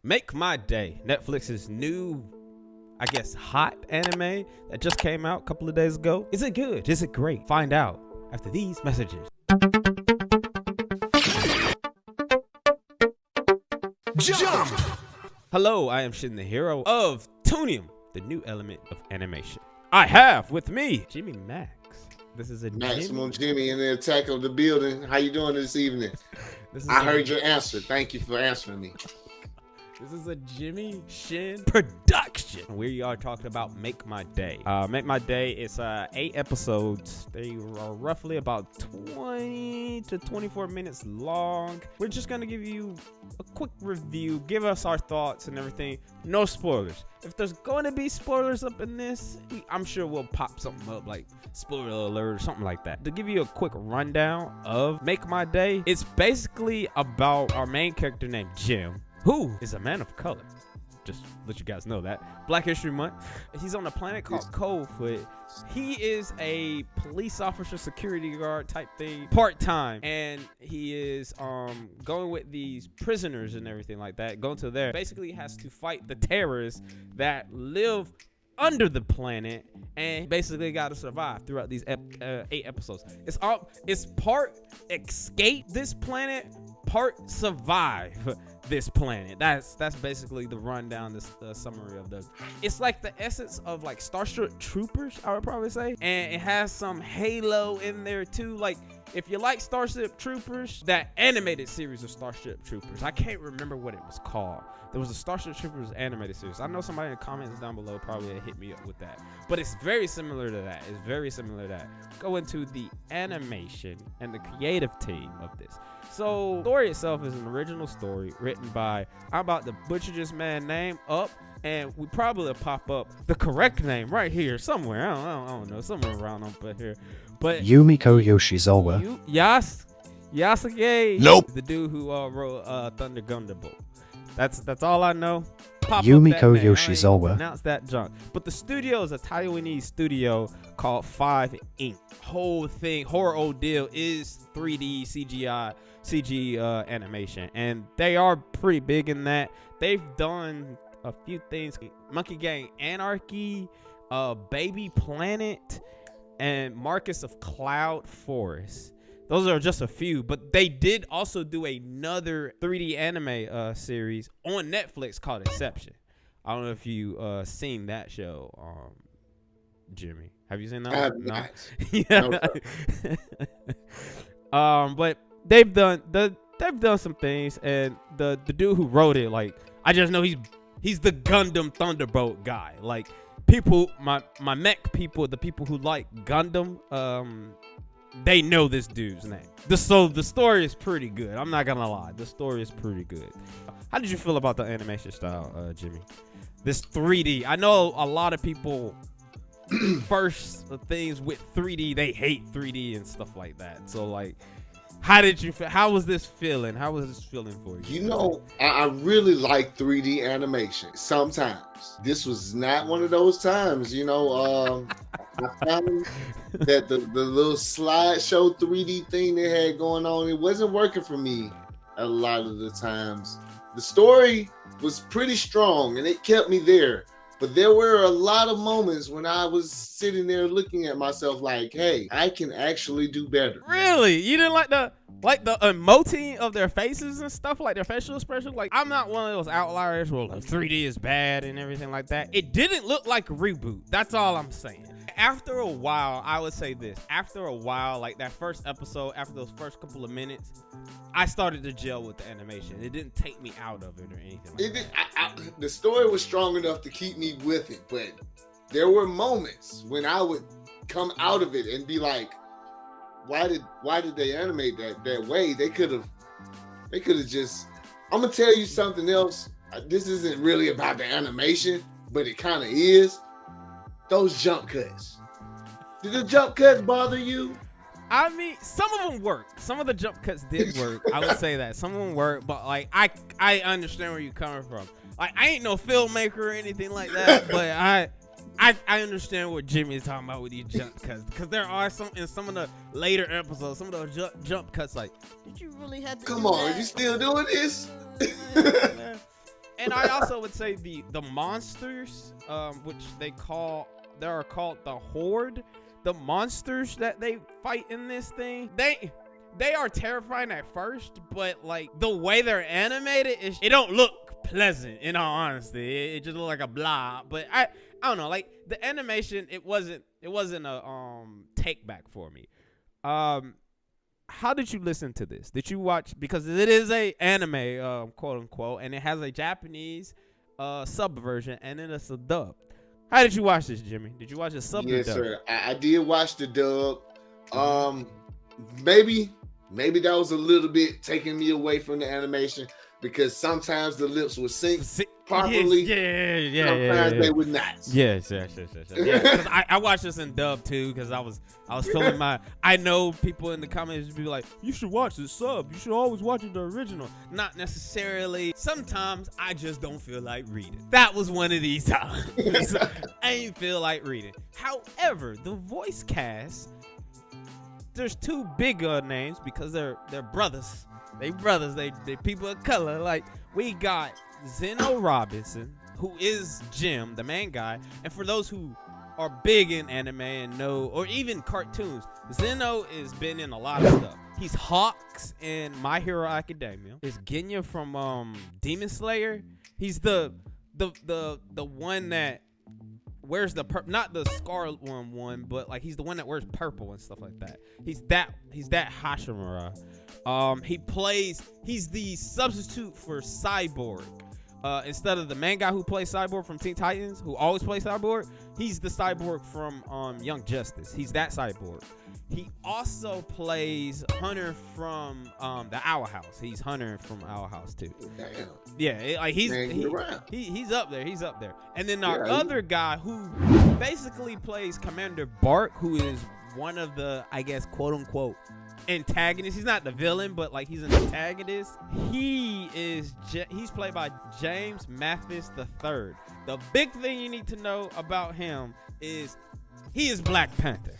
Make My Day, Netflix's new, I guess, hot anime that just came out a couple of days ago. Is it good? Is it great? Find out after these messages. Jump! Hello, I am Shin, the hero of Toonium, the new element of animation. I have with me Jimmy Max. This is a Maximum Jimmy in the attack of the building. How you doing this evening? I heard your answer. Thank you for answering me. This is a Jimmy Shin production. We are talking about Make My Day. Make My Day is 8 episodes. They are roughly about 20 to 24 minutes long. We're just going to give you a quick review, give us our thoughts and everything. No spoilers. If there's going to be spoilers up in this, I'm sure we'll pop something up like spoiler alert or something like that. To give you a quick rundown of Make My Day, it's basically about our main character named Jim, who is a man of color. Just let you guys know that. Black History Month. He's on a planet called Coldfoot. He is a police officer, security guard type thing, part-time. And he is going with these prisoners and everything like that. Going to there. Basically has to fight the terrorists that live under the planet, and basically got to survive throughout these 8 episodes. It's part escape this planet, part survive this planet. That's basically the rundown, the summary of the. It's like the essence of like Starship Troopers, I would probably say, and it has some Halo in there too. Like if you like Starship Troopers, that animated series of Starship Troopers, I can't remember what it was called. There was a Starship Troopers animated series. I know somebody in the comments down below probably hit me up with that, but it's very similar to that. It's very similar to that. Go into the animation and the creative team of this. So, the story itself is an original story written by, I'm about to butcher this man's name up, and we probably pop up the correct name right here somewhere. I don't know, somewhere around up here. But Yumiko Yoshizawa. Yasuke. Nope. The dude who wrote Thunder Gunderbolt. That's all I know. Pop Yumiko Yoshizawa. Announce that junk. But the studio is a Taiwanese studio called 5 Inc. Whole thing, horror ordeal is 3D CG animation, and they are pretty big in that. They've done a few things: Monkey Gang Anarchy, Baby Planet, and Marcus of Cloud Forest. Those are just a few, but they did also do another 3D anime series on Netflix called Inception. I don't know if you seen that show, Jimmy. Have you seen that? I have No. not. Yeah. No. But they've done some things, and the dude who wrote it, like, I just know he's the Gundam Thunderbolt guy. Like, people, my mech people, the people who like Gundam, they know this dude's name. So the story is pretty good. I'm not gonna lie, the story is pretty good. How did you feel about the animation style, Jimmy? This 3D. I know a lot of people first things with 3D, they hate 3D and stuff like that. So like, how did you feel? How was this feeling? How was this feeling for you? You know, I really like 3D animation sometimes. This was not one of those times, you know. I found that the little slideshow 3D thing they had going on, it wasn't working for me a lot of the times. The story was pretty strong and it kept me there. But there were a lot of moments when I was sitting there looking at myself like, hey, I can actually do better. Really? You didn't like the emoting of their faces and stuff, like their facial expression? Like, I'm not one of those outliers where like 3D is bad and everything like that. It didn't look like a reboot. That's all I'm saying. After a while, I would say this. After a while, like that first episode, after those first couple of minutes, I started to gel with the animation. It didn't take me out of it or anything like that. The story was strong enough to keep me with it, but there were moments when I would come out of it and be like, why did they animate that way? They could have just. I'm gonna tell you something else. This isn't really about the animation, but it kind of is. Those jump cuts. Did the jump cuts bother you? I mean, some of them worked. Some of the jump cuts did work. I would say that some of them worked, but like I understand where you're coming from. Like, I ain't no filmmaker or anything like that, but I understand what Jimmy is talking about with these jump cuts, because there are some in some of the later episodes, some of those jump cuts. Like, did you really have to? Come on, you still doing this? And I also would say the monsters, which they are called the Horde. The monsters that they fight in this thing, they are terrifying at first, but like the way they're animated, it don't look pleasant. In all honesty, it just look like a blob. But I don't know, like the animation, it wasn't a take back for me. How did you listen to this? Did you watch, because it is a anime, quote unquote, and it has a Japanese sub version, and then it's a dub. How did you watch this, Jimmy? Did you watch the sub? Yes, sir. I did watch the dub. Maybe that was a little bit taking me away from the animation, because sometimes the lips would sync properly. Yeah. Sometimes they would not. Yes. Yeah, 'cause I watched this in dub too, because I was feeling I know people in the comments be like, you should watch the sub. You should always watch the original. Not necessarily. Sometimes I just don't feel like reading. That was one of these times. I ain't feel like reading. However, the voice cast, there's two big names because they're brothers. They people of color. Like, we got Zeno Robinson, who is Jim, the main guy. And for those who are big in anime and know, or even cartoons, Zeno has been in a lot of stuff. He's Hawks in My Hero Academia. It's Genya from Demon Slayer. He's the one that wears the not the Scarlet one, but like he's the one that wears purple and stuff like that. He's that Hashimura. He's the substitute for Cyborg. Instead of the main guy who plays Cyborg from Teen Titans, who always plays Cyborg, he's the Cyborg from Young Justice. He's that Cyborg. He also plays Hunter from the Owl House. He's Hunter from Owl House too. Damn. Yeah, like he's up there. He's up there. And then our other guy who basically plays Commander Bark, who is one of the, I guess, quote unquote, antagonists. He's not the villain, but like he's an antagonist. He's played by James Mathis III. The big thing you need to know about him is he is Black Panther.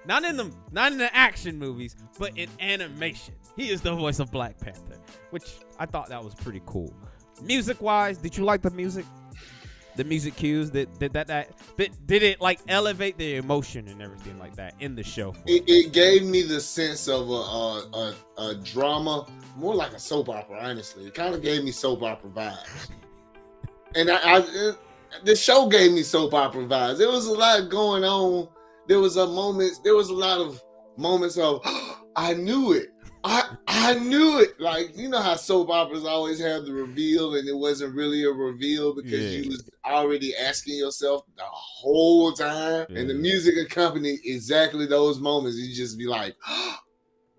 Not in the action movies, but in animation. He is the voice of Black Panther, which I thought that was pretty cool. Music wise, did you like the music? The music cues did it like elevate the emotion and everything like that in the show? It gave me the sense of a drama, more like a soap opera. Honestly, it kind of gave me soap opera vibes, and the show gave me soap opera vibes. There was a lot going on. There was a lot of moments of I knew it. I knew it. Like, you know how soap operas always have the reveal, and it wasn't really a reveal because you was already asking yourself the whole time. And the music accompanied exactly those moments. You just be like,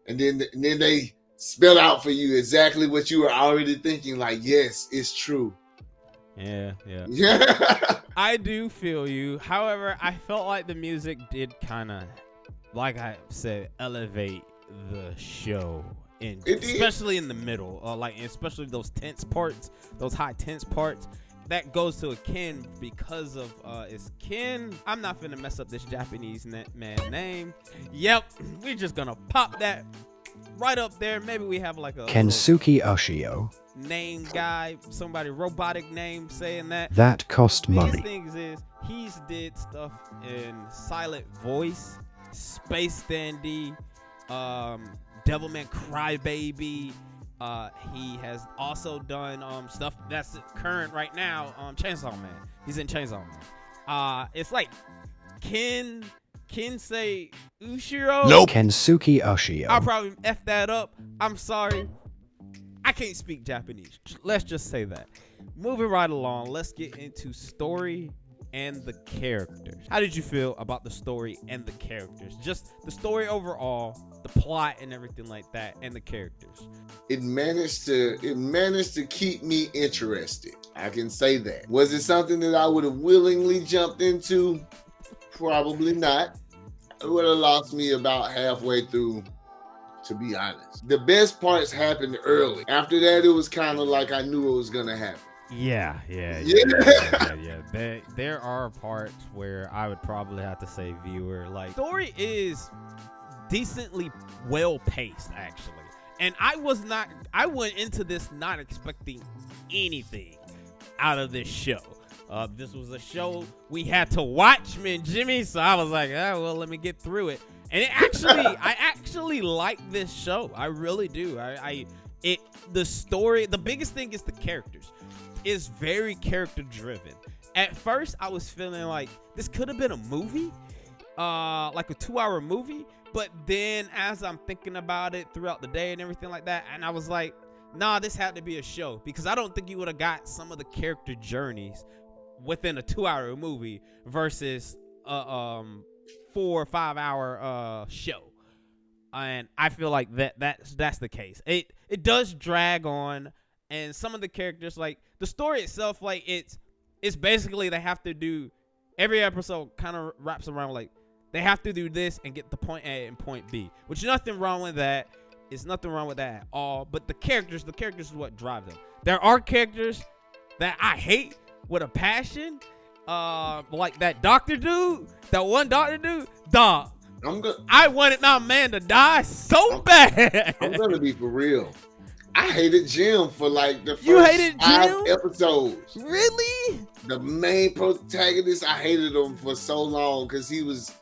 and then they spell out for you exactly what you were already thinking. Like, yes, it's true. Yeah. I do feel you. However, I felt like the music did kind of, like I said, elevate the show, especially in the middle, especially those tense parts, those high tense parts. That goes to a Ken because of it's Ken. I'm not finna mess up this Japanese man name. Yep, we're just gonna pop that right up there. Maybe we have like a Kensuke Oshio name guy, somebody robotic name saying that. That cost money. These things is he's did stuff in Silent Voice, Space Dandy, Devilman Crybaby. He has also done stuff that's current right now. Chainsaw Man. He's in Chainsaw Man. It's like Kensei Ushiro. Nope. Kensuke Oshio. I'll probably F that up. I'm sorry. I can't speak Japanese. Let's just say that. Moving right along, let's get into story and the characters. How did you feel about the story and the characters? Just the story overall, the plot and everything like that, and the characters. It managed to keep me interested. I can say that. Was it something that I would have willingly jumped into? Probably not. It would have lost me about halfway through, to be honest. The best parts happened early. After that, it was kind of like I knew it was gonna happen. Yeah. There are parts where I would probably have to say viewer, like, story is decently well paced, actually. And I went into this not expecting anything. out of this show. This was a show we had to watch, me and Jimmy, so I was like, oh, well, let me get through it. And I actually like this show. I really do. The story, the biggest thing is the characters. It's very character driven. At first, I was feeling like this could have been a movie, like a 2-hour movie. But then as I'm thinking about it throughout the day and everything like that, and I was like, nah, this had to be a show, because I don't think you would have got some of the character journeys within a 2-hour movie versus a 4 or 5 hour show. And I feel like that's the case. It does drag on, and some of the characters, like the story itself, like it's basically they have to do, every episode kind of wraps around like they have to do this and get the point A and point B, which nothing wrong with that. It's nothing wrong with that at all. But the characters is what drive them. There are characters that I hate with a passion, like that doctor dude, that one doctor dude, dog. I wanted my man to die so bad. I'm gonna be for real. I hated Jim for like the first 5 episodes. Really? The main protagonist, I hated him for so long because he was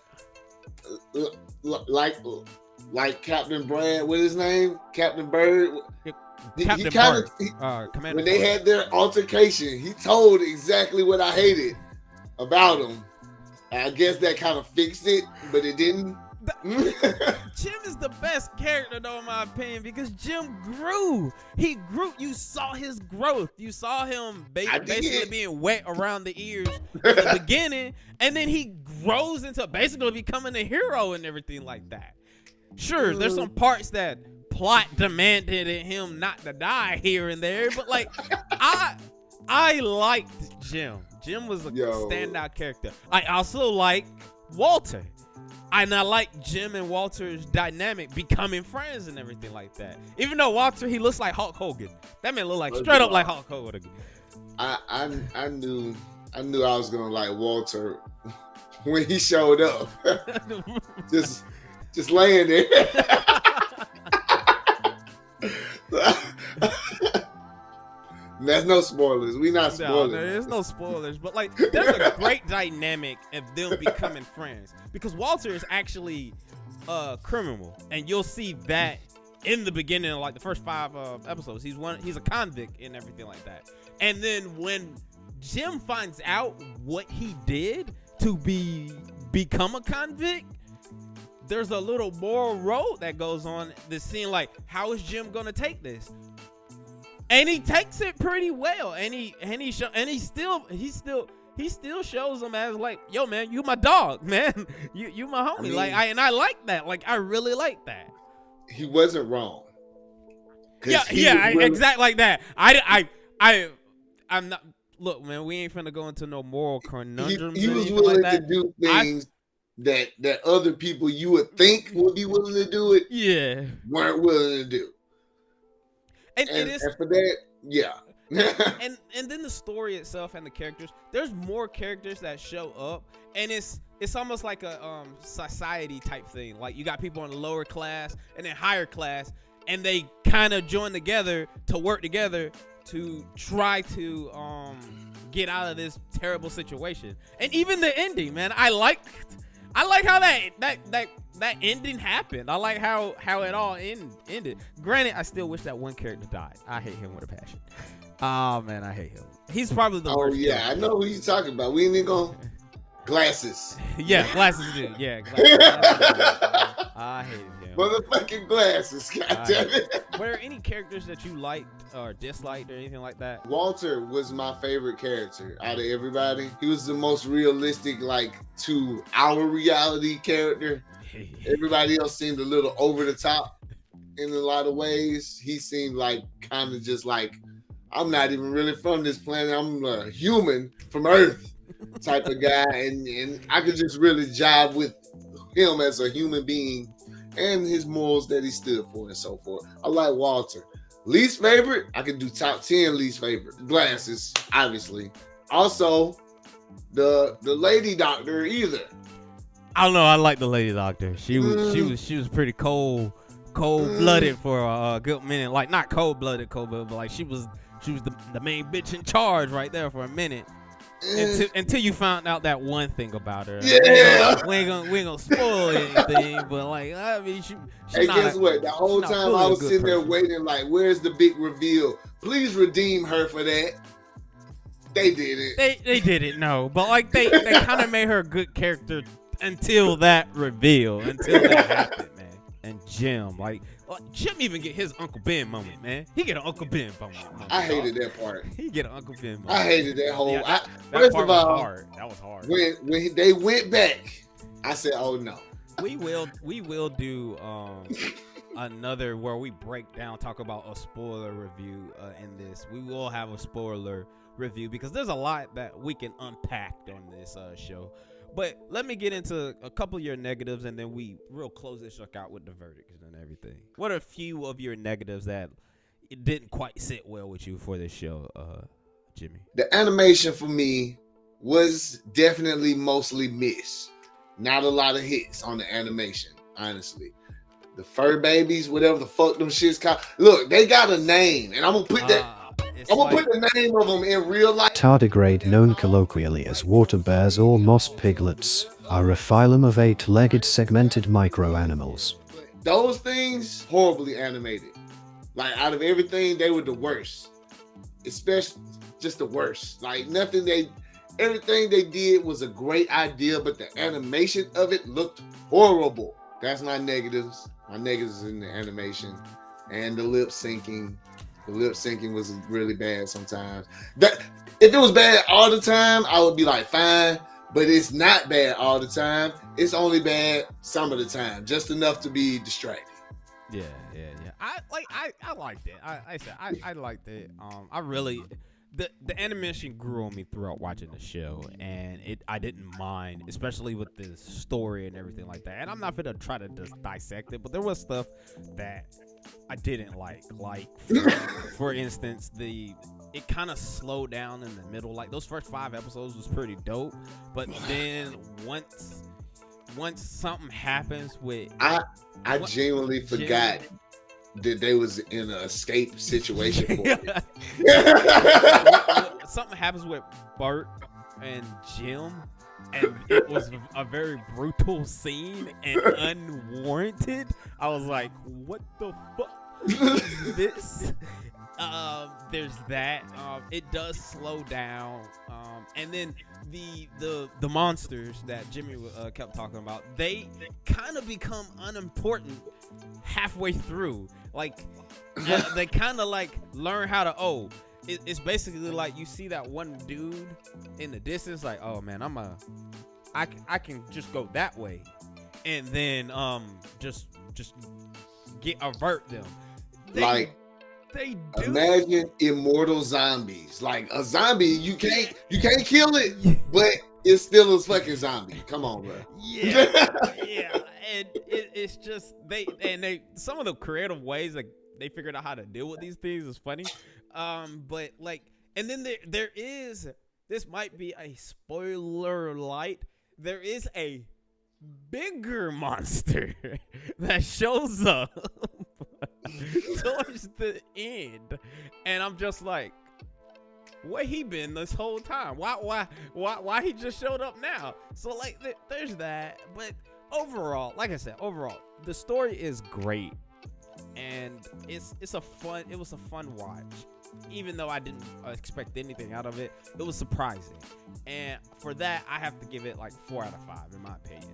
like Captain Brand. What is his name? Captain Bird. Captain Bird. When they had their altercation, he told exactly what I hated about him. I guess that kind of fixed it, but it didn't. Jim is the best character, though, in my opinion, because Jim grew. He grew. You saw his growth. You saw him basically being wet around the ears in the beginning, and then he grows into basically becoming a hero and everything like that. Sure, there's some parts that plot demanded him not to die here and there, but like I liked Jim. Jim was a standout character. I also like Walter. And I like Jim and Walter's dynamic becoming friends and everything like that. Even though Walter, he looks like Hulk Hogan. That man look like straight up like Hulk Hogan. I knew I was gonna like Walter when he showed up. just laying there. That's no spoilers. We not spoilers. No, there's no spoilers. But like, there's a great dynamic of them becoming friends, because Walter is actually a criminal, and you'll see that in the beginning, like the first 5 episodes. He's a convict and everything like that. And then when Jim finds out what he did to become a convict, there's a little moral road that goes on. The scene, like, how is Jim gonna take this? And he takes it pretty well, and he still shows him as like, yo man, you my dog, man, you my homie. I mean, I like that. Like, I really like that. He wasn't wrong. Exactly like that. I'm not. Look, man, we ain't finna go into no moral conundrums. He was willing to do things that other people you would think would be willing to do it. Yeah, weren't willing to do. And for that, yeah. and then the story itself and the characters. There's more characters that show up, and it's almost like a society type thing. Like, you got people in the lower class and then higher class, and they kind of join together to work together to try to get out of this terrible situation. And even the ending, man, I like how that ending happened. I like how it all ended. Granted, I still wish that one character died. I hate him with a passion. Oh man, I hate him. He's probably the worst. Oh yeah, character. I know who you're talking about. We ain't even gonna Glasses. Yeah, Glasses dude. Yeah, Glasses. I hated him. Motherfucking Glasses, goddammit. Were there any characters that you liked or disliked or anything like that? Walter was my favorite character out of everybody. He was the most realistic, like, to our reality character. Everybody else seemed a little over the top in a lot of ways. He seemed like kind of just like, I'm not even really from this planet. I'm a human from Earth type of guy. And I could just really jive with him as a human being and his morals that he stood for and so forth. I like Walter. Least favorite, I could do top 10 least favorite. Glasses, obviously. Also, the lady doctor either. I don't know. I like the lady doctor. She was pretty cold blooded for a good minute. Like, not cold blooded, but like she was she was the main bitch in charge right there for a minute. Until you found out that one thing about her. Yeah. We ain't gonna spoil anything, but like, I mean, she's Hey, not guess what? The whole not time fully I a was good sitting there person. waiting, like, where's the big reveal? Please redeem her for that. They did it. They didn't know, but like they kind of made her a good character until that reveal, until that happened, man. And Jim, like Jim even get his Uncle Ben moment, man. He get an Uncle Ben moment. I hated that part. He get an Uncle Ben moment. I hated that whole. Yeah, that first part of was all, hard. That was hard. when they went back, I said, "Oh no." We will do another where we break down, talk about a spoiler review in this. We will have a spoiler review because there's a lot that we can unpack on this show. But let me get into a couple of your negatives, and then we'll close this show out with the verdicts and everything. What are a few of your negatives that it didn't quite sit well with you for this show, Jimmy? The animation for me was definitely mostly miss. Not a lot of hits on the animation, honestly. The fur babies, whatever the fuck them shits called. Look, they got a name, and I'm gonna put that. I'm gonna put the name of them in real life. Tardigrade, known colloquially as water bears or moss piglets, are a phylum of 8-legged segmented microanimals. Those things, horribly animated. Like, out of everything, they were the worst. Especially just the worst. Like, everything they did was a great idea, but the animation of it looked horrible. That's my negatives. My negatives in the animation and the lip syncing. The lip syncing was really bad sometimes. That if it was bad all the time, I would be like, fine. But it's not bad all the time. It's only bad some of the time, just enough to be distracting. Yeah. I liked it. I liked it. I really the animation grew on me throughout watching the show, and I didn't mind, especially with the story and everything like that. And I'm not gonna try to just dissect it, but there was stuff that I didn't like. Like for instance, it kind of slowed down in the middle. Like those first 5 episodes was pretty dope, but then once something happens with I genuinely forgot that they was in an escape situation for it. Something happens with Bert and Jim, and it was a very brutal scene and unwarranted. I was like, what the fuck is this? There's that. It does slow down. And then the monsters that Jimmy kept talking about, they kind of become unimportant halfway through. Like they kind of like learn how to it's basically like you see that one dude in the distance, like, oh man, I can just go that way, and then just avert them. They do. Imagine immortal zombies. Like a zombie, you can't kill it, but it's still a fucking zombie. Come on, bro. Yeah. And it's just they some of the creative ways like they figured out how to deal with these things is funny. But like, and then there is, this might be a spoiler light. There is a bigger monster that shows up towards the end, and I'm just like, where he been this whole time? Why he just showed up now? So like, there's that. But overall, like I said, the story is great, and it was a fun watch. Even though I didn't expect anything out of it, it was surprising, and for that I have to give it like 4 out of 5 in my opinion.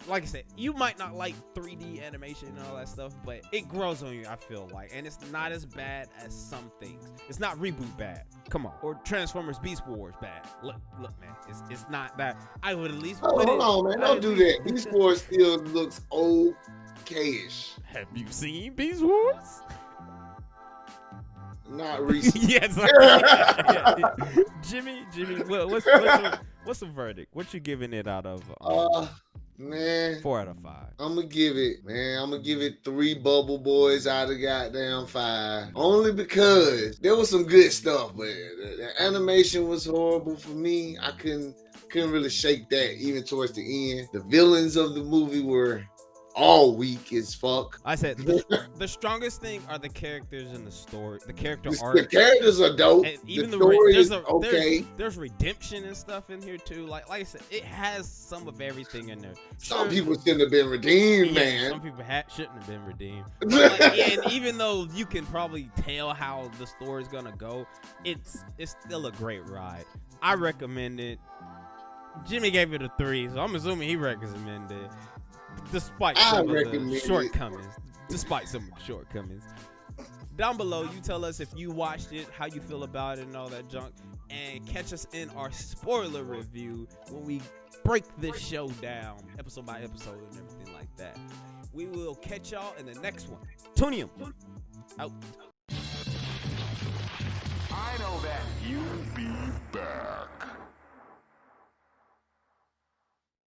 Like I said, you might not like 3D animation and all that stuff, but it grows on you, I feel like, and it's not as bad as some things. It's not Reboot bad, come on, or Transformers Beast Wars bad. Look, man, it's not that. I would at least hold on, man, don't do that. Beast Wars still looks okay-ish. Have you seen Beast Wars? Not recently. Yes. Jimmy, what's the verdict? What you giving it out of? Man, 4 out of 5. I'm gonna give it 3 Bubble Boys out of goddamn 5. Only because there was some good stuff, but the animation was horrible for me. I couldn't really shake that even towards the end. The villains of the movie were all weak as fuck. I said the strongest thing are the characters in the story, the character The arc. characters are dope. And even the story is there's okay. there's redemption and stuff in here too. Like I said, it has some of everything in there. Some people shouldn't have been redeemed, Yeah, man. some people shouldn't have been redeemed. But and even though you can probably tell how the story's gonna go, it's still a great ride. I recommend it. Jimmy gave it a 3, so I'm assuming he recommended it, despite some of the shortcomings. Despite some of the shortcomings. Down below, you tell us if you watched it, how you feel about it, and all that junk, and catch us in our spoiler review when we break this show down, episode by episode, and everything like that. We will catch y'all in the next one. Toonium out. I know that you'll be back.